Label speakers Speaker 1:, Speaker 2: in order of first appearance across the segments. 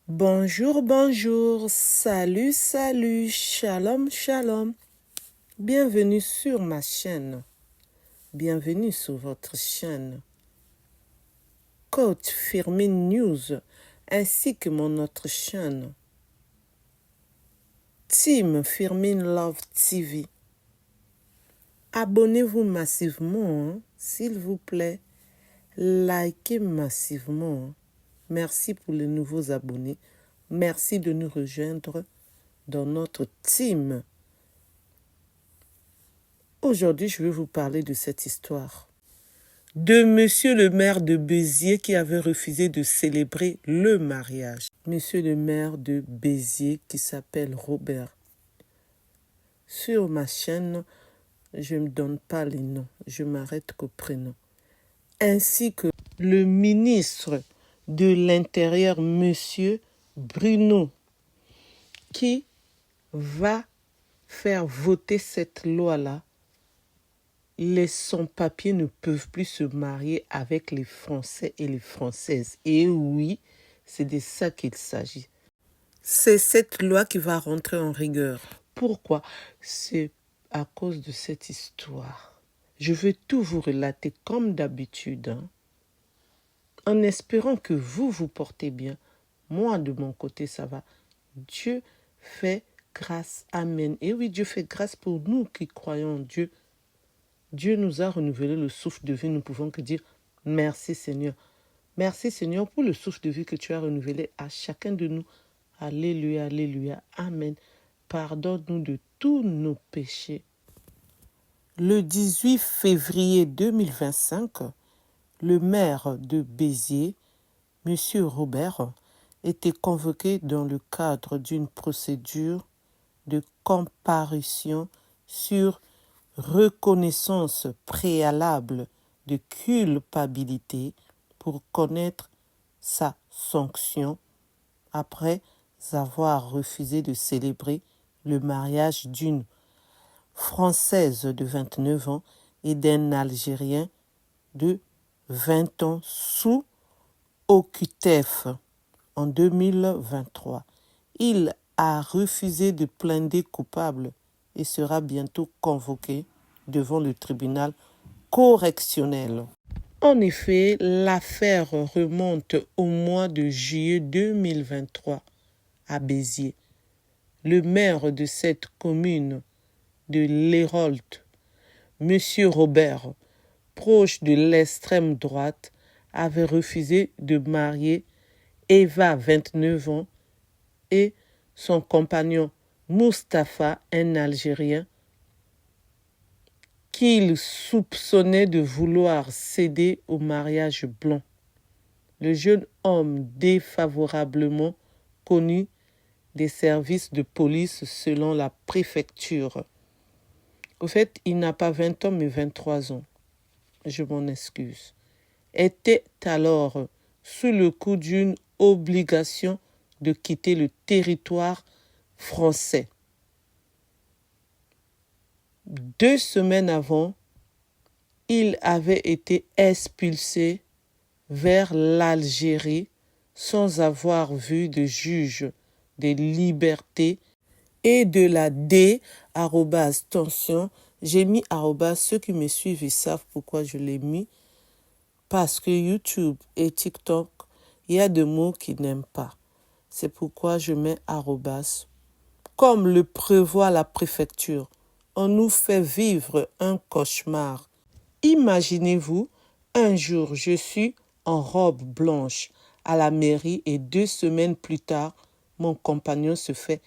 Speaker 1: Bonjour, bonjour, salut, salut, shalom, shalom. Bienvenue sur ma chaîne. Bienvenue sur votre chaîne. Coach Firmin News, ainsi que mon autre chaîne. Team Firmin Love TV. Abonnez-vous massivement, s'il vous plaît. Likez massivement. Merci pour les nouveaux abonnés. Merci de nous rejoindre dans notre team. Aujourd'hui, je vais vous parler de cette histoire. De monsieur le maire de Béziers qui avait refusé de célébrer le mariage. Monsieur le maire de Béziers qui s'appelle Robert. Sur ma chaîne, je ne donne pas les noms, je m'arrête qu'au prénom. Ainsi que le ministre de l'Intérieur, monsieur Bruno, qui va faire voter cette loi-là. Les sans-papiers ne peuvent plus se marier avec les Français et les Françaises. Et oui, c'est de ça qu'il s'agit. C'est cette loi qui va rentrer en rigueur. Pourquoi? C'est à cause de cette histoire. Je vais tout vous relater comme d'habitude, en espérant que vous vous portez bien. Moi, de mon côté, ça va. Dieu fait grâce. Amen. Et oui, Dieu fait grâce pour nous qui croyons en Dieu. Dieu nous a renouvelé le souffle de vie. Nous pouvons que dire merci Seigneur. Merci Seigneur pour le souffle de vie que tu as renouvelé à chacun de nous. Alléluia, alléluia, amen. Pardonne-nous de tous nos péchés. Le 18 février 2025, le maire de Béziers, M. Robert, était convoqué dans le cadre d'une procédure de comparution sur reconnaissance préalable de culpabilité pour connaître sa sanction après avoir refusé de célébrer le mariage d'une Française de 29 ans et d'un Algérien de 20 ans sous OQTF en 2023. Il a refusé de plaider coupable et sera bientôt convoqué devant le tribunal correctionnel. En effet, l'affaire remonte au mois de juillet 2023 à Béziers. Le maire de cette commune de l'Hérault, M. Robert, proche de l'extrême droite, avait refusé de marier Eva, 29 ans, et son compagnon Mustapha, un Algérien, qu'il soupçonnait de vouloir céder au mariage blanc. Le jeune homme défavorablement connu des services de police selon la préfecture. Au fait, il n'a pas 20 ans mais 23 ans. Je m'en excuse. Était alors sous le coup d'une obligation de quitter le territoire français. 2 semaines avant, il avait été expulsé vers l'Algérie sans avoir vu de juge des libertés et de la D, tension, j'ai mis arrobas, ceux qui me suivent ils savent pourquoi je l'ai mis, parce que YouTube et TikTok, il y a des mots qu'ils n'aiment pas. C'est pourquoi je mets arrobas. Comme le prévoit la préfecture, on nous fait vivre un cauchemar. Imaginez-vous, un jour, je suis en robe blanche à la mairie et 2 semaines plus tard, mon compagnon se fait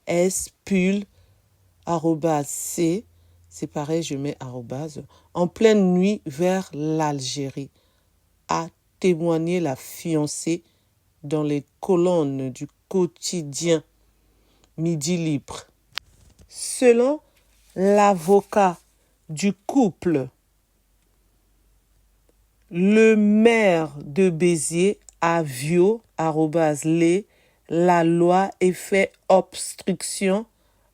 Speaker 1: expulser, C, c'est pareil, je mets arrobase, en pleine nuit vers l'Algérie, a témoigné la fiancée dans les colonnes du quotidien Midi Libre. Selon l'avocat du couple, le maire de Béziers a violé, la loi et fait obstruction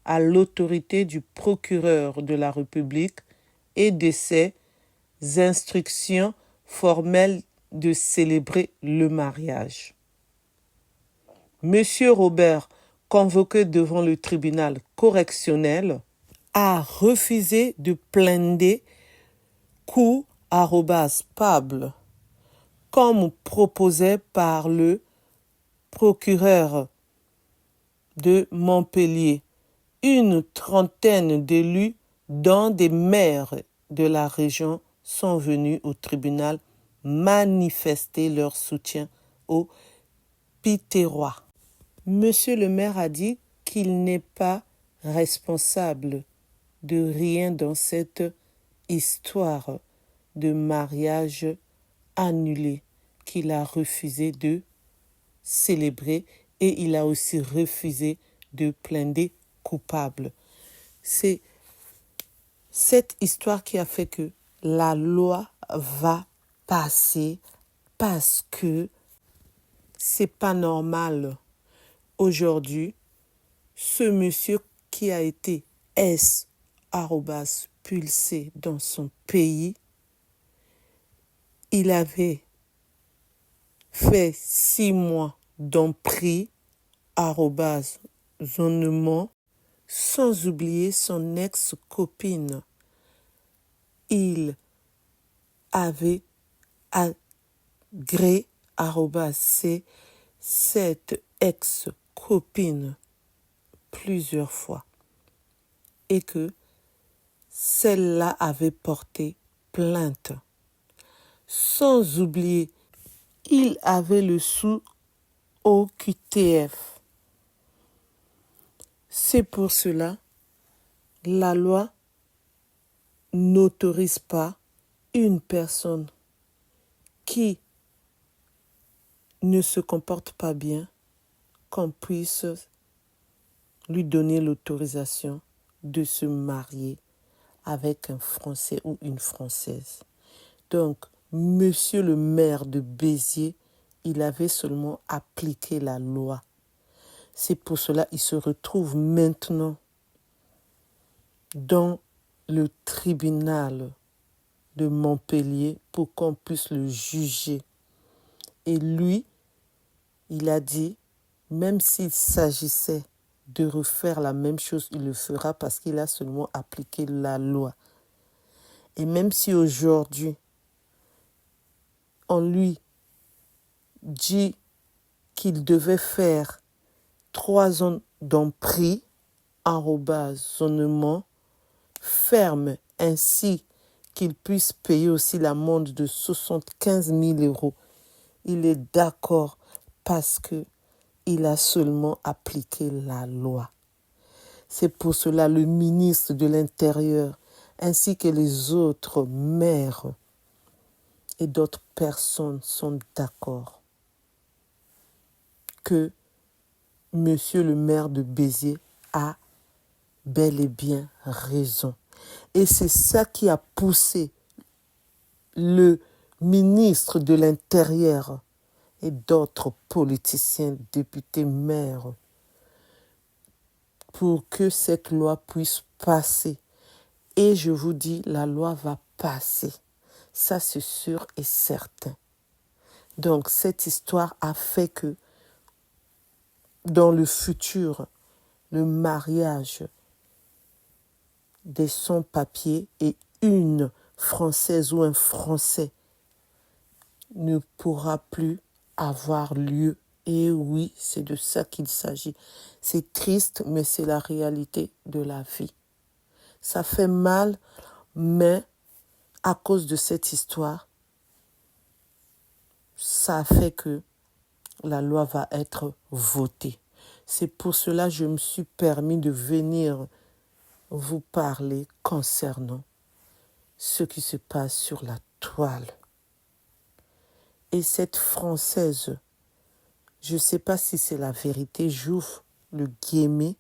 Speaker 1: à l'autorité du procureur de la République et de ses instructions formelles de célébrer le mariage. Monsieur Robert, convoqué devant le tribunal correctionnel, a refusé de plaider coup@pable, comme proposé par le procureur de Montpellier. Une trentaine d'élus, dont des maires de la région, sont venus au tribunal manifester leur soutien au Pitérois. Monsieur le maire a dit qu'il n'est pas responsable de rien dans cette histoire de mariage annulé qu'il a refusé de célébrer, et il a aussi refusé de plaider coupable. C'est cette histoire qui a fait que la loi va passer, parce que c'est pas normal. Aujourd'hui, ce monsieur qui a été expulsé dans son pays, il avait fait 6 mois d'empris, zonement, sans oublier son ex-copine. Il avait agré, cette ex-copine plusieurs fois, et que celle-là avait porté plainte. Sans oublier, il avait le sous au QTF. C'est pour cela la loi n'autorise pas une personne qui ne se comporte pas bien qu'on puisse lui donner l'autorisation de se marier avec un Français ou une Française. Donc, monsieur le maire de Béziers, il avait seulement appliqué la loi. C'est pour cela qu'il se retrouve maintenant dans le tribunal de Montpellier pour qu'on puisse le juger. Et lui, il a dit, même s'il s'agissait de refaire la même chose, il le fera parce qu'il a seulement appliqué la loi. Et même si aujourd'hui, on lui dit qu'il devait faire 3 ans d'empris, zonement, ferme, ainsi qu'il puisse payer aussi l'amende de 75 000 €. Il est d'accord parce qu'il a seulement appliqué la loi. C'est pour cela le ministre de l'Intérieur, ainsi que les autres maires et d'autres personnes sont d'accord que monsieur le maire de Béziers a bel et bien raison. Et c'est ça qui a poussé le ministre de l'Intérieur et d'autres politiciens, députés, maires, pour que cette loi puisse passer. Et je vous dis, la loi va passer. Ça, c'est sûr et certain. Donc, cette histoire a fait que, dans le futur, le mariage des sans-papiers et une Française ou un Français ne pourra plus avoir lieu. Et oui, c'est de ça qu'il s'agit. C'est triste, mais c'est la réalité de la vie. Ça fait mal, mais à cause de cette histoire, ça fait que la loi va être votée. C'est pour cela que je me suis permis de venir vous parler concernant ce qui se passe sur la toile. Et cette Française, je ne sais pas si c'est la vérité, j'ouvre le guillemets,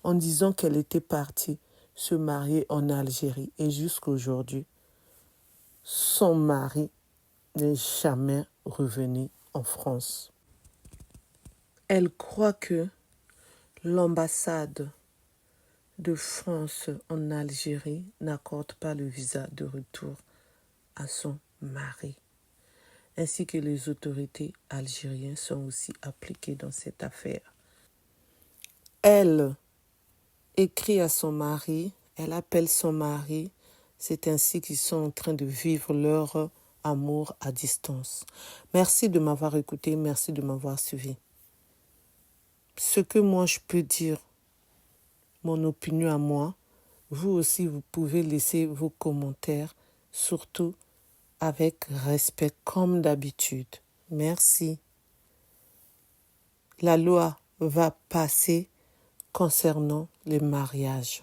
Speaker 1: en disant qu'elle était partie se marier en Algérie. Et jusqu'à aujourd'hui, son mari n'est jamais revenu en France. Elle croit que l'ambassade de France en Algérie n'accorde pas le visa de retour à son mari. ainsi que les autorités algériennes sont aussi impliquées dans cette affaire. Elle écrit à son mari, elle appelle son mari, c'est ainsi qu'ils sont en train de vivre leur amour à distance. Merci de m'avoir écouté, merci de m'avoir suivi. Ce que moi je peux dire, mon opinion à moi, vous aussi vous pouvez laisser vos commentaires, surtout avec respect comme d'habitude. Merci. La loi va passer concernant les mariages.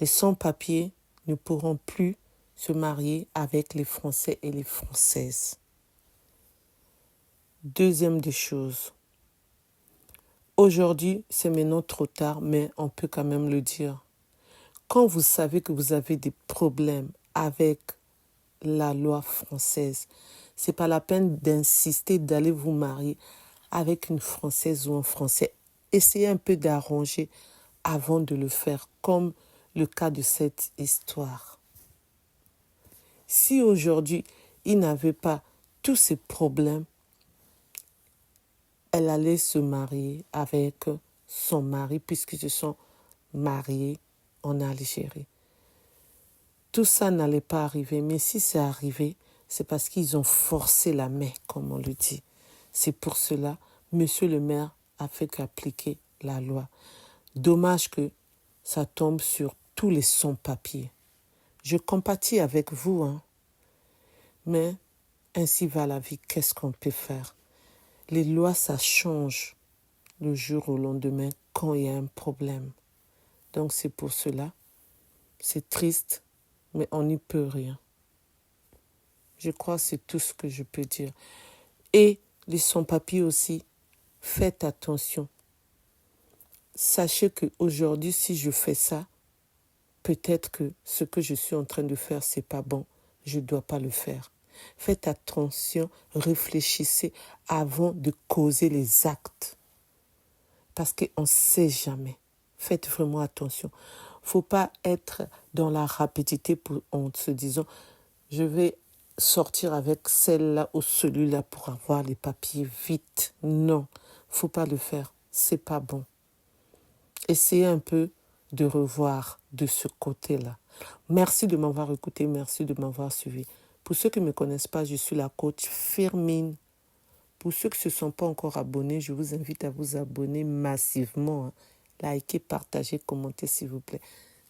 Speaker 1: Les sans-papiers ne pourront plus se marier avec les Français et les Françaises. Deuxième des choses. Aujourd'hui, c'est maintenant trop tard, mais on peut quand même le dire. Quand vous savez que vous avez des problèmes avec la loi française, c'est pas la peine d'insister d'aller vous marier avec une Française ou un Français. Essayez un peu d'arranger avant de le faire, comme le cas de cette histoire. Si aujourd'hui, il n'avait pas tous ces problèmes, elle allait se marier avec son mari puisqu'ils se sont mariés en Algérie. Tout ça n'allait pas arriver, mais si c'est arrivé, c'est parce qu'ils ont forcé la main, comme on le dit. C'est pour cela, monsieur le maire a fait qu'appliquer la loi. Dommage que ça tombe sur tous les sans-papiers. Je compatis avec vous, mais ainsi va la vie, qu'est-ce qu'on peut faire? Les lois, ça change le jour au lendemain quand il y a un problème. Donc c'est pour cela, c'est triste, mais on n'y peut rien. Je crois que c'est tout ce que je peux dire. Et les sans-papiers aussi, faites attention. Sachez qu'aujourd'hui, si je fais ça, peut-être que ce que je suis en train de faire, c'est pas bon. Je ne dois pas le faire. Faites attention, réfléchissez avant de causer les actes. Parce qu'on ne sait jamais. Faites vraiment attention. Il ne faut pas être dans la rapidité en se disant « je vais sortir avec celle-là ou celui-là pour avoir les papiers vite ». Non, il ne faut pas le faire. Ce n'est pas bon. Essayez un peu de revoir de ce côté-là. Merci de m'avoir écouté, merci de m'avoir suivi. Pour ceux qui ne me connaissent pas, je suis la coach Firmine. Pour ceux qui ne se sont pas encore abonnés, je vous invite à vous abonner massivement. Likez, partagez, commentez s'il vous plaît.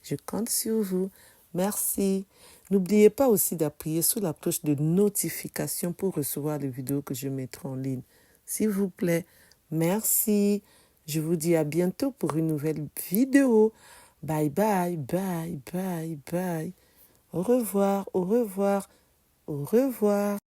Speaker 1: Je compte sur vous. Merci. N'oubliez pas aussi d'appuyer sur la cloche de notification pour recevoir les vidéos que je mettrai en ligne. S'il vous plaît, merci. Je vous dis à bientôt pour une nouvelle vidéo. Bye bye, bye, bye, bye. Au revoir, au revoir, au revoir.